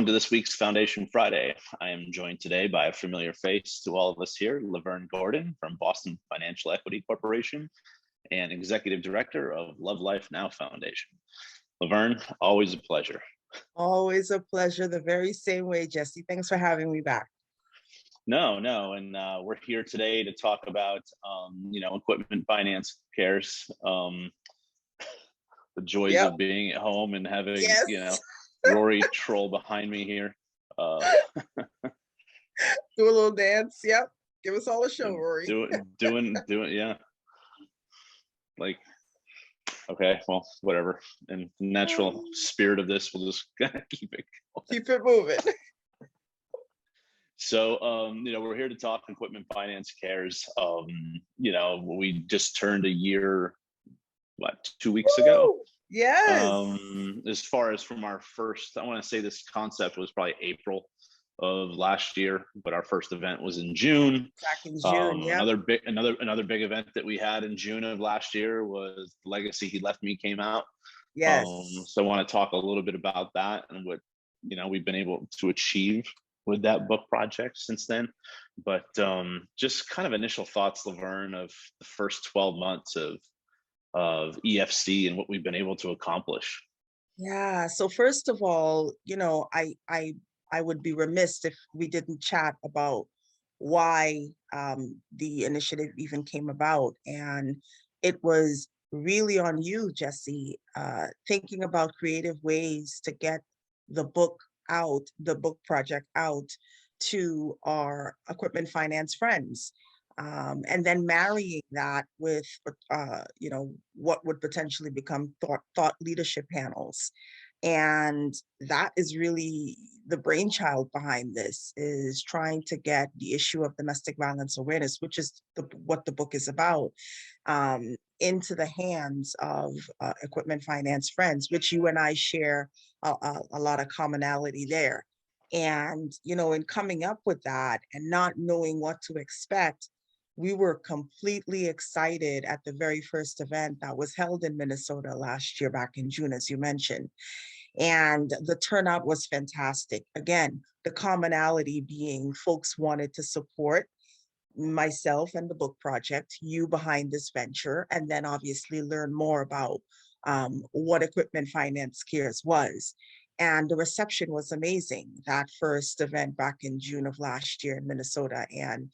Welcome to this week's Foundation Friday. I am joined today by a familiar face to all of us here, Lovern Gordon from Boston Financial Equity Corporation and Executive Director of Love Life Now Foundation. Lovern, always a pleasure. Always a pleasure, the very same way, Jesse. Thanks for having me back. No, and we're here today to talk about, equipment finance cares, the joys Yep. of being at home and having, Yes. Rory troll behind me here. Do a little dance. Yep. Give us all a show, Rory. doing, yeah. Like, okay, well, whatever. In the natural spirit of this, we'll just keep it going. Keep it moving. So, we're here to talk equipment finance cares. We just turned a year, 2 weeks ago? Yes. As far as from our first, I want to say this concept was probably April of last year, but our first event was in June. Back in June, yeah. Another big event that we had in June of last year was Legacy He Left Me came out. Yes. So I want to talk a little bit about that and what we've been able to achieve with that book project since then. But just kind of initial thoughts, Lovern, of the first 12 months of EFC and what we've been able to accomplish. Yeah. So first of all, I would be remiss if we didn't chat about why the initiative even came about. And it was really on you, Jesse, thinking about creative ways to get the book project out to our equipment finance friends. And then marrying that with, what would potentially become thought leadership panels. And that is really the brainchild behind this, is trying to get the issue of domestic violence awareness, which is what the book is about, into the hands of equipment finance friends, which you and I share a lot of commonality there. And, in coming up with that and not knowing what to expect, we were completely excited at the very first event that was held in Minnesota last year, back in June, as you mentioned. And the turnout was fantastic. Again, the commonality being folks wanted to support myself and the book project, you behind this venture, and then obviously learn more about what Equipment Finance Cares was. And the reception was amazing, that first event back in June of last year in Minnesota. And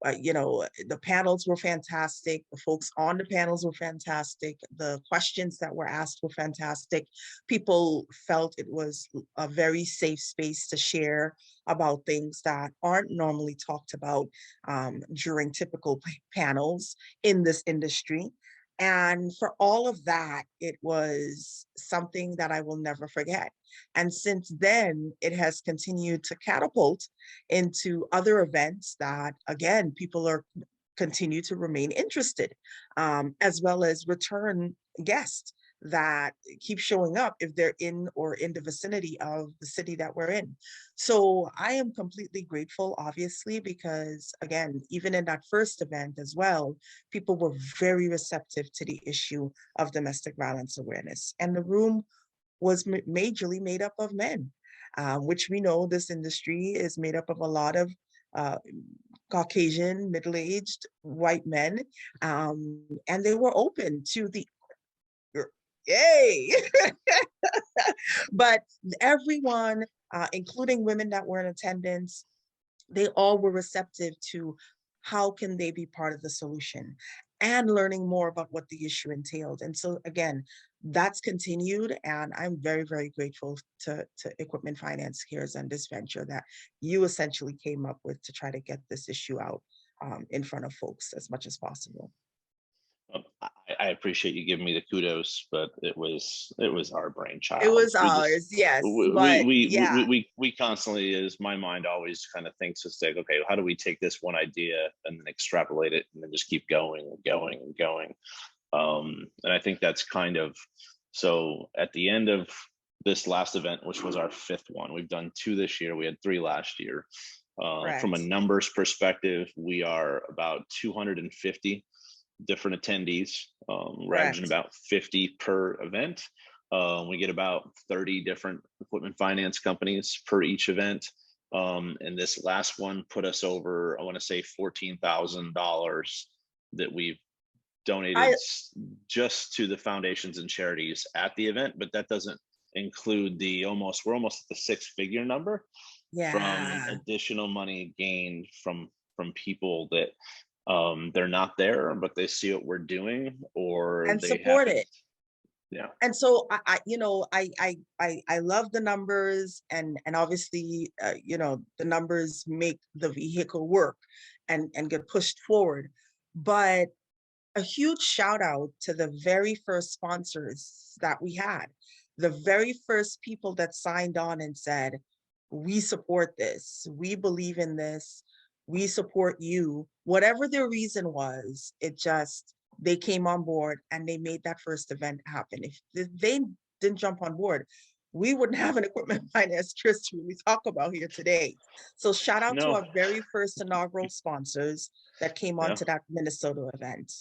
the panels were fantastic. The folks on the panels were fantastic. The questions that were asked were fantastic. People felt it was a very safe space to share about things that aren't normally talked about during typical panels in this industry. And for all of that, it was something that I will never forget. And since then, it has continued to catapult into other events that, again, people are continue to remain interested, as well as return guests that keep showing up if they're in the vicinity of the city that we're in. So I am completely grateful, obviously, because again, even in that first event as well, people were very receptive to the issue of domestic violence awareness. And the room was majorly made up of men, which we know this industry is made up of a lot of Caucasian, middle-aged white men, and they were open to the yay. But everyone, including women that were in attendance, they all were receptive to how can they be part of the solution and learning more about what the issue entailed. And so again, that's continued, and I'm very, very grateful to Equipment Finance Cares and this venture that you essentially came up with to try to get this issue out in front of folks as much as possible. I appreciate you giving me the kudos, but it was our brainchild. It was ours, yes. We constantly, as my mind always kind of thinks, it's like, okay, how do we take this one idea and then extrapolate it and then just keep going and going and going? And I think that's kind of, so at the end of this last event, which was our fifth one, we've done 2 this year, we had 3 last year. From a numbers perspective, we are about 250 different attendees, we're averaging about 50 per event. We get about 30 different equipment finance companies per each event. And this last one put us over, I want to say $14,000 that we've donated I just to the foundations and charities at the event, but that doesn't include we're almost at the six-figure number from yeah, additional money gained from people that they're not there, but they see what we're doing, or and they support happen. it. Yeah. And so I love the numbers, and obviously, the numbers make the vehicle work and get pushed forward. But a huge shout out to the very first sponsors that we had, the very first people that signed on and said, we support this, we believe in this, we support you. Whatever their reason was, they came on board and they made that first event happen. If they didn't jump on board, we wouldn't have an equipment finance history we talk about here today. So shout out to No. our very first inaugural sponsors that came Yeah. onto that Minnesota event.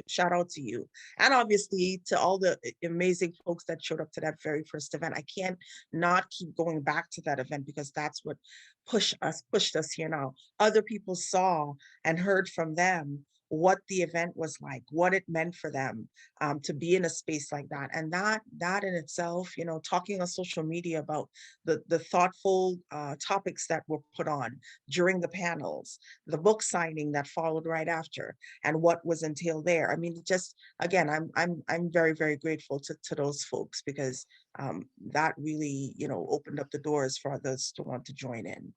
Shout out to you. And obviously to all the amazing folks that showed up to that very first event. I can't not keep going back to that event because that's what pushed us here now. Other people saw and heard from them what the event was like, what it meant for them, to be in a space like that. And that in itself, talking on social media about the thoughtful topics that were put on during the panels, the book signing that followed right after, and what was entailed there. I mean, just again, I'm very, very grateful to those folks because that really, opened up the doors for others to want to join in.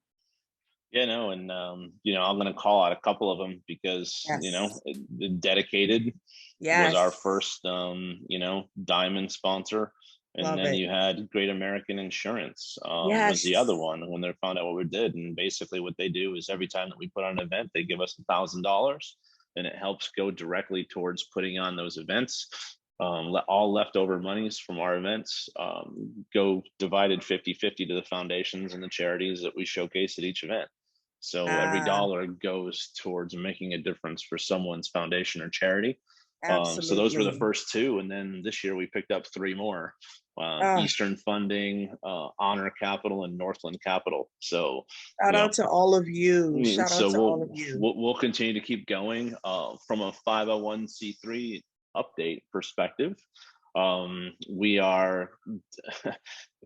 Yeah, no, and I'm going to call out a couple of them because Yes. Dedicated was our Yes. first diamond sponsor, and Love then it. you had Great American Insurance was the other Yes. one when they found out what we did, and basically what they do is every time that we put on an event, they give us $1,000, and it helps go directly towards putting on those events. All leftover monies from our events go divided 50-50 to the foundations and the charities that we showcase at each event. So every Ah, dollar goes towards making a difference for someone's foundation or charity. So those were the absolutely. first two, and then this year we picked up three more: Ah, Eastern Funding, Honor Capital, and Northland Capital. So shout you know, out to all of you. Shout out so to all of we'll you. we'll, we'll continue to keep going. From a 501c3 update perspective, we are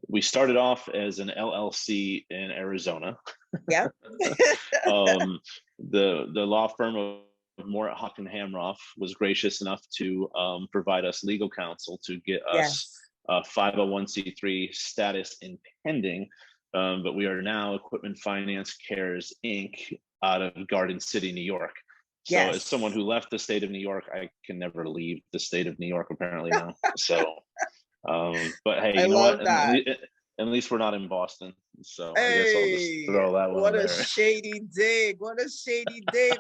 we started off as an LLC in Arizona. Yep. The law firm of Morat Hawk and Hamroff was gracious enough to provide us legal counsel to get us Yes. 501c3 status in pending. But we are now Equipment Finance Cares Inc. out of Garden City, New York. So as someone Yes. who left the state of New York, I can never leave the state of New York apparently now. So, but hey, I you know love what? that. At least we're not in Boston. So I guess I'll just Hey, throw that one what in a there. shady dig. What a shady day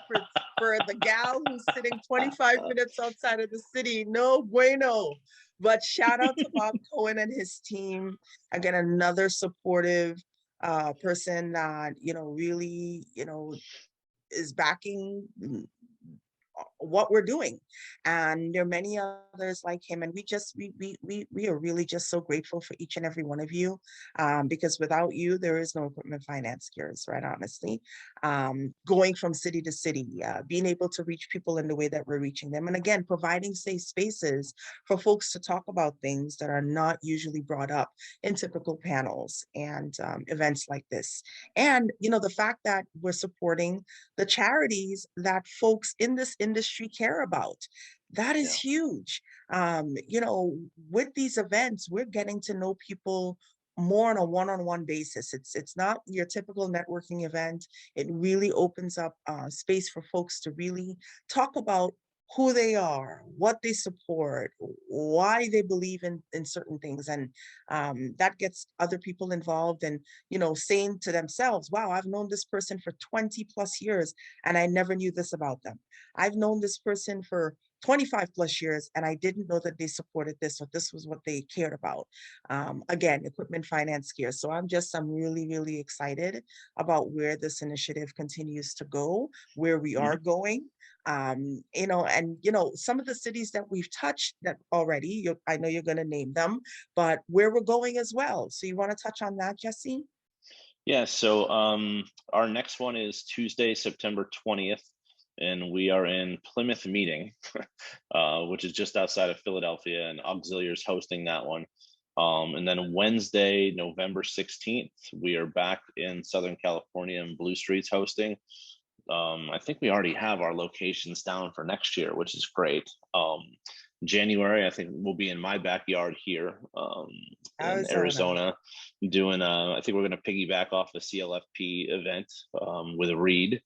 for the gal who's sitting 25 minutes outside of the city. No bueno. But shout out to Bob Cohen and his team. Again, another supportive person that, really, is backing what we're doing, and there are many others like him, and we are really just so grateful for each and every one of you, because without you there is no equipment finance cures, right? Honestly, going from city to city, being able to reach people in the way that we're reaching them, and again providing safe spaces for folks to talk about things that are not usually brought up in typical panels and events like this. And the fact that we're supporting the charities that folks in this industry care about. That is Yeah. huge. With these events, we're getting to know people more on a one-on-one basis. It's not your typical networking event. It really opens up space for folks to really talk about who they are, what they support, why they believe in certain things. And that gets other people involved and, saying to themselves, wow, I've known this person for 20 plus years and I never knew this about them. I've known this person for 25 plus years and I didn't know that they supported this or this was what they cared about. Again, equipment finance care. So I'm really, really excited about where this initiative continues to go, where we are Mhm. going. And some of the cities that we've touched that already, I know you're going to name them, but where we're going as well. So you want to touch on that, Jesse? Yeah, so our next one is Tuesday, September 20th, and we are in Plymouth Meeting, which is just outside of Philadelphia, and Auxiliary's hosting that one. And then Wednesday, November 16th, we are back in Southern California, and Blue Street's hosting. I think we already have our locations down for next year, which is great. January, I think we'll be in my backyard here in Arizona. Arizona, doing. I think we're going to piggyback off the CLFP event with a read,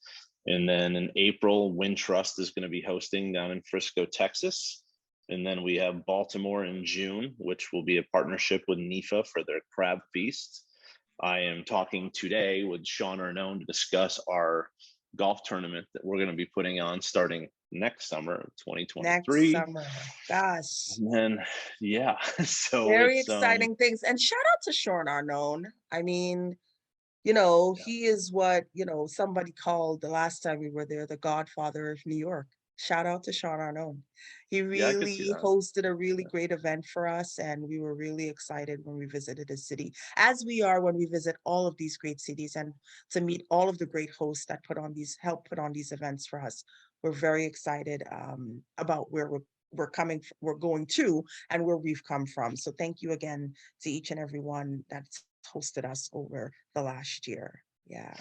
and then in April, Wintrust is going to be hosting down in Frisco, Texas, and then we have Baltimore in June, which will be a partnership with NIFA for their crab feast. I am talking today with Sean Arnone to discuss our golf tournament that we're going to be putting on starting next summer, Next 2023. summer. Gosh. And then, yeah, so Very it's exciting things. And shout out to Sean Arnone. I mean, yeah, he is what, somebody called the last time we were there, the Godfather of New York. Shout out to Sean Arnone. He yeah, I could see really that. hosted a really great event for us, and we were really excited when we visited his city, as we are when we visit all of these great cities, and to meet all of the great hosts that help put on these events for us. We're very excited about where we're going to, and where we've come from. So thank you again to each and every one that's hosted us over the last year. Yeah.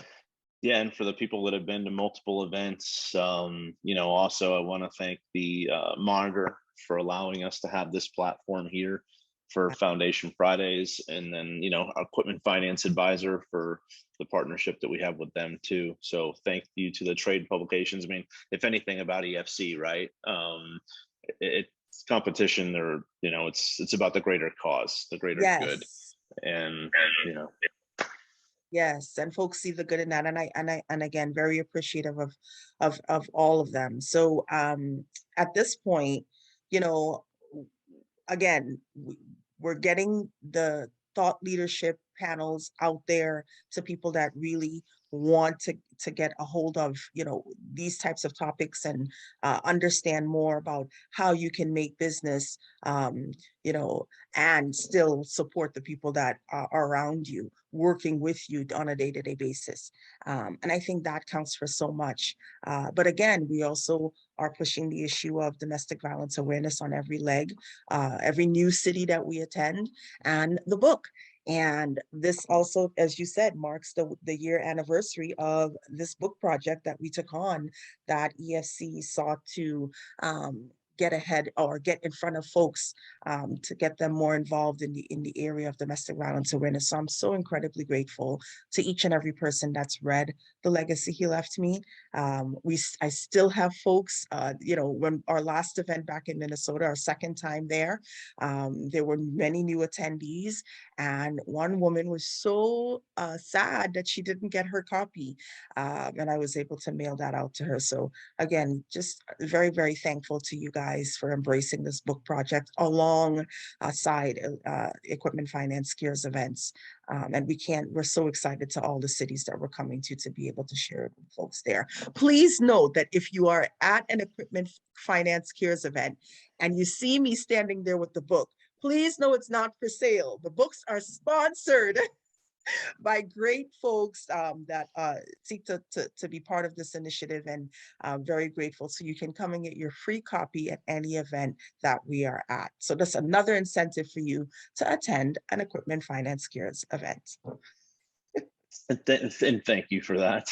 Yeah, and for the people that have been to multiple events, also I want to thank the Monitor for allowing us to have this platform here for Foundation Fridays, and then our Equipment Finance Advisor for the partnership that we have with them too. So thank you to the trade publications. I mean, if anything about EFC, right? It's competition, or it's about the greater cause, the greater good, Yes. and you know Yes, and folks see the good in that, and again, very appreciative of all of them. So at this point, you know, again, we're getting the thought leadership panels out there to people that really want to get a hold of these types of topics, and understand more about how you can make business, you know and still support the people that are around you, working with you on a day-to-day basis. And I think that counts for so much. But again, we also are pushing the issue of domestic violence awareness on every leg, every new city that we attend, and the book. And this also, as you said, marks the year anniversary of this book project that we took on, that EFC sought to get ahead, or get in front of folks, to get them more involved in the area of domestic violence awareness. So I'm so incredibly grateful to each and every person that's read The Legacy He Left Me. I still have folks, when our last event back in Minnesota, our second time there were many new attendees, and one woman was so sad that she didn't get her copy, and I was able to mail that out to her. So again, just very, very thankful to you guys for embracing this book project alongside Equipment Finance Cares events. And we're so excited to all the cities that we're coming to be able to share it with folks there. Please note that if you are at an Equipment Finance Cares event and you see me standing there with the book, please know it's not for sale. The books are sponsored by great folks that seek to be part of this initiative, and very grateful. So you can come and get your free copy at any event that we are at. So that's another incentive for you to attend an Equipment Finance Cares event. and thank you for that.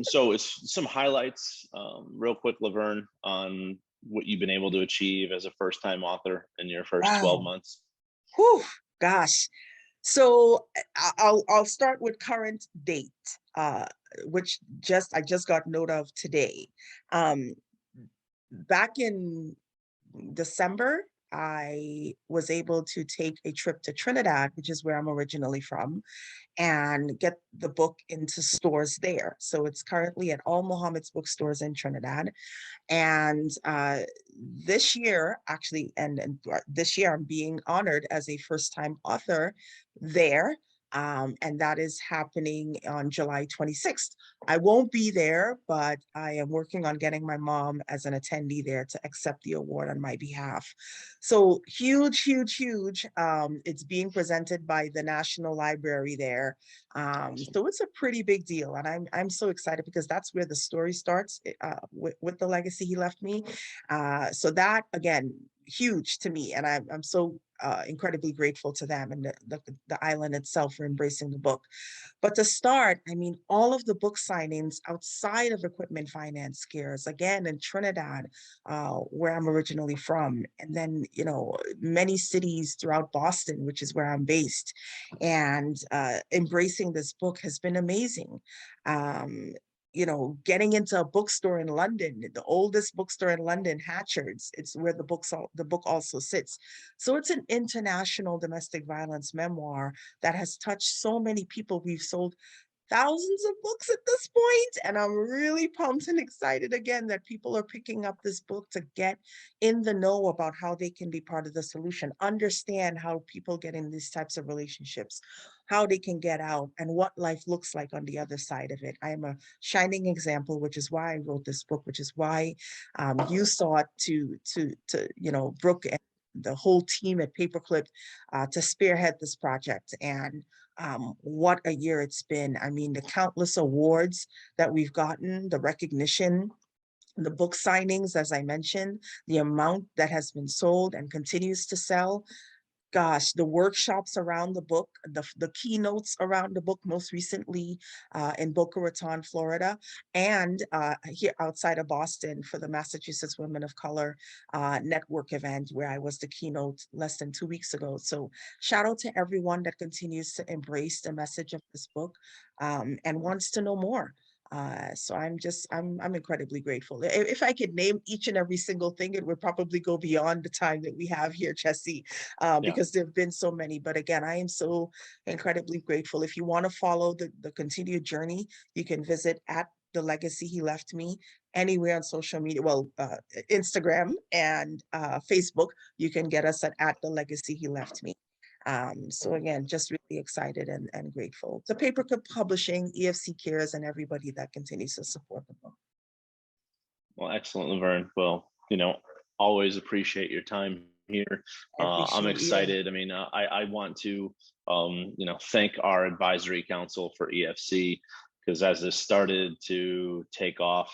So it's some highlights, real quick, Lovern, on what you've been able to achieve as a first-time author in your first 12 Wow. months. Whew, gosh. So I'll start with current date, which I just got note of today. Um, Back in December, I was able to take a trip to Trinidad, which is where I'm originally from, and get the book into stores there. So it's currently at all Muhammad's bookstores in Trinidad. And this year, actually, and this year, I'm being honored as a first-time author there. And that is happening on July 26th. I won't be there, but I am working on getting my mom as an attendee there to accept the award on my behalf. So huge, huge, huge. It's being presented by the National Library there. So it's a pretty big deal, and I'm so excited because that's where the story starts, with the legacy he left me. So that, again, huge to me, and I'm so incredibly grateful to them and the island itself for embracing the book. But to start, I mean, all of the book signings outside of equipment finance scares, again, in Trinidad, where I'm originally from, and then, many cities throughout Boston, which is where I'm based, and embracing this book has been amazing. Getting into a bookstore in London, the oldest bookstore in London, Hatchards, it's where the book also sits. So it's an international domestic violence memoir that has touched so many people. We've sold thousands of books at this point, and I'm really pumped and excited again that people are picking up this book to get in the know about how they can be part of the solution, understand how people get in these types of relationships, how they can get out, and what life looks like on the other side of it. I am a shining example, which is why I wrote this book, which is why you sought to Brooke and the whole team at Paperclip to spearhead this project. And what a year it's been. I mean, the countless awards that we've gotten, the recognition, the book signings, as I mentioned, the amount that has been sold and continues to sell. Gosh, the workshops around the book, the keynotes around the book, most recently in Boca Raton, Florida, and here outside of Boston for the Massachusetts Women of Color network event, where I was the keynote less than 2 weeks ago. So shout out to everyone that continues to embrace the message of this book and wants to know more. So I'm incredibly grateful. If I could name each and every single thing, it would probably go beyond the time that we have here, Jesse, Yeah. because there have been so many. But again, I am so incredibly grateful. If you want to follow the continued journey, you can visit at The Legacy He Left Me anywhere on social media. Well, Instagram and Facebook. You can get us at The Legacy He Left Me. So again, just really excited and grateful to Paperclip Publishing, EFC Cares, and everybody that continues to support the book. Well, excellent, Laverne. Well, always appreciate your time here. I I'm appreciate you. excited. I mean, I want to, thank our advisory council for EFC, because as this started to take off,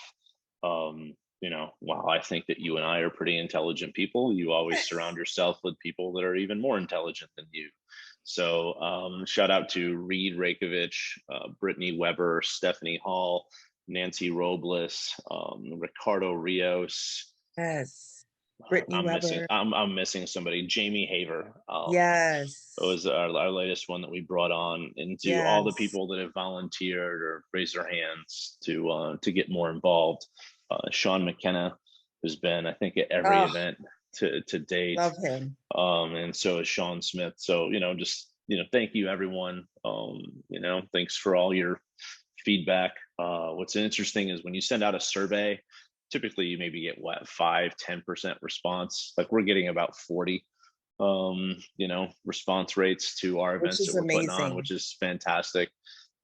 while I think that you and I are pretty intelligent people, you always surround yourself with people that are even more intelligent than you. So shout out to Reed Rakovich, Brittany Weber, Stephanie Hall, Nancy Robles, Ricardo Rios. Yes. Brittany Weber. I'm missing somebody. Jamie Haver. Yes. It was our latest one that we brought on, and to all the Yes. people that have volunteered or raised their hands to get more involved. Sean McKenna has been, I think, at every event to date. Love him. And so is Sean Smith. So, thank you, everyone. Thanks for all your feedback. What's interesting is when you send out a survey, typically you maybe get 5-10% response. Like we're getting about 40 response rates to our events that we're putting on, which is fantastic,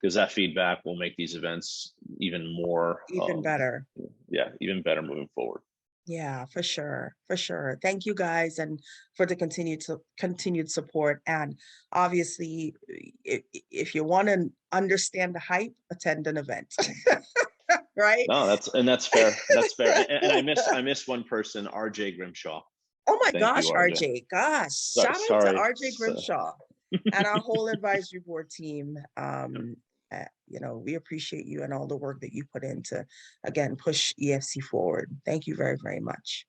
because that feedback will make these events even more better. Yeah, even better moving forward. Yeah, for sure. For sure. Thank you guys, and for the continued support. And obviously, if you want to understand the hype, attend an event. Right? No, that's fair. That's fair. And I miss one person, RJ Grimshaw. Oh my Thank you, gosh, RJ. Gosh, shout out to RJ Grimshaw and our whole advisory board team. We appreciate you and all the work that you put in to, again, push EFC forward. Thank you very, very much.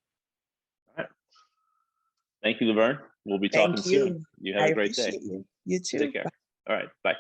All right. Thank you, Laverne. We'll be talking soon. You have a great day. You too. Take care. All right. Bye.